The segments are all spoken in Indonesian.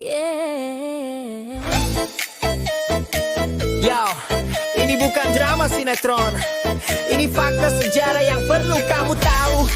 Yeah. Yo, ini bukan drama sinetron. Ini fakta sejarah yang perlu kamu tahu.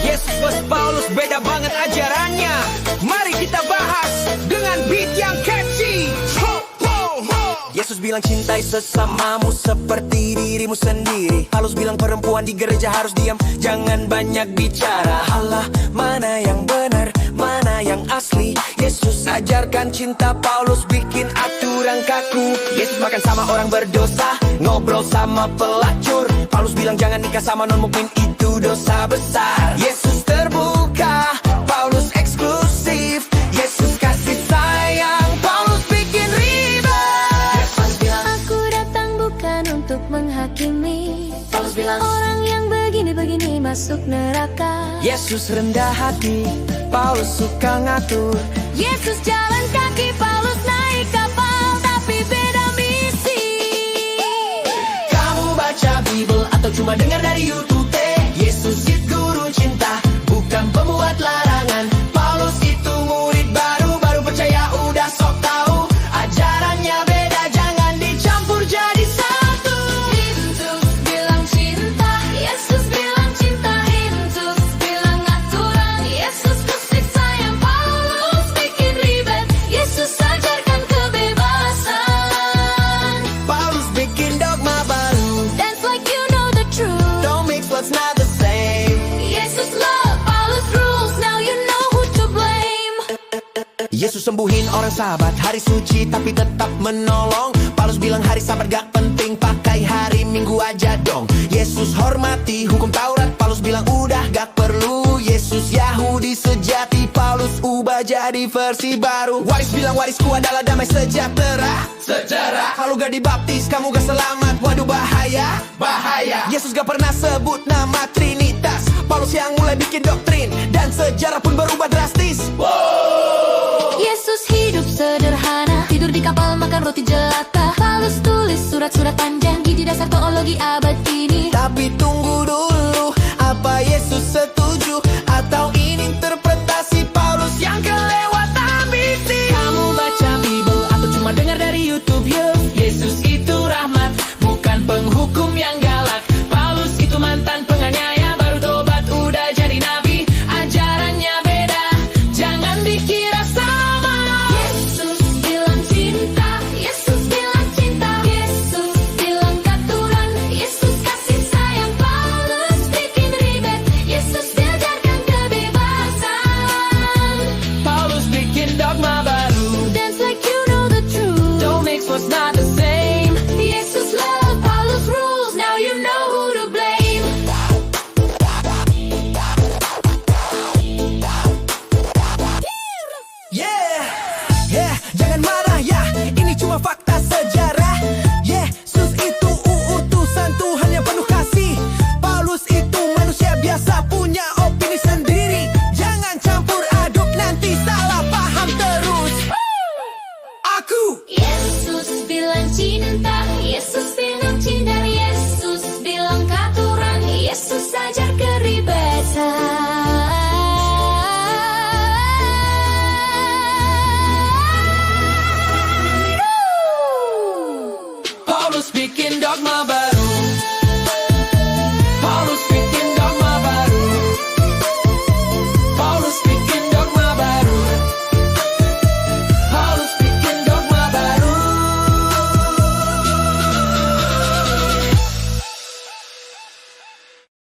Yesus vs Paulus beda banget ajarannya. Mari kita bahas dengan beat yang catchy. Ho, ho, ho. Yesus bilang cintai sesamamu seperti dirimu sendiri. Paulus bilang perempuan di gereja harus diam, jangan banyak bicara. Allah, mana yang benar, mana yang asli? Yesus ajarkan cinta, Paulus bikin aturan kaku. Yesus makan sama orang berdosa, ngobrol sama pelacur. Paulus bilang jangan nikah sama non mukmin, itu dosa besar. Yesus terbuka, Paulus eksklusif. Yesus kasih sayang, Paulus bikin ribet. Paulus bilang aku datang bukan untuk menghakimi. Paulus bilang orang yang begini-begini masuk neraka. Yesus rendah hati, Paulus suka ngatur. Yesus jalan kaki, Paulus naik kapal, tapi beda misi. Kamu baca Bible atau cuma dengar dari YouTube? Yesus itu guru cinta, bukan pembuat larangan. Paulus itu murid baru, baru percaya udah sok tahu. Ajarannya beda, jangan dicampur jadi satu. Yesus bilang cinta, Yesus bilang cinta. Yesus bilang aturan, Yesus kasih sayang. Paulus bikin ribet, Yesus ajarkan kebebasan. Paulus bikin dogma baru, Dance like you know the truth. don't mix what's not the same. Yesus love, Paulus rules, now you know who to blame. Yesus sembuhin orang sabat, hari suci tapi tetap menolong. Paulus bilang hari sabat gak penting, pakai hari Minggu aja dong. Yesus hormati hukum Taurat, Paulus bilang udah gak perlu. Yesus Yahudi sejati, Paulus ubah jadi versi baru. Waris bilang warisku adalah damai sejahtera. Kalau gak dibaptis kamu gak selamat, waduh bahaya. Yesus gak pernah sebut nama Trinitas. Paulus yang mulai bikin doktrin, dan sejarah pun berubah drastis. Yesus hidup sederhana, tidur di kapal makan roti jelata. Paulus tulis surat-surat panjang, gizi dasar teologi abad ini. Tapi tunggu dulu, apa Yesus setuju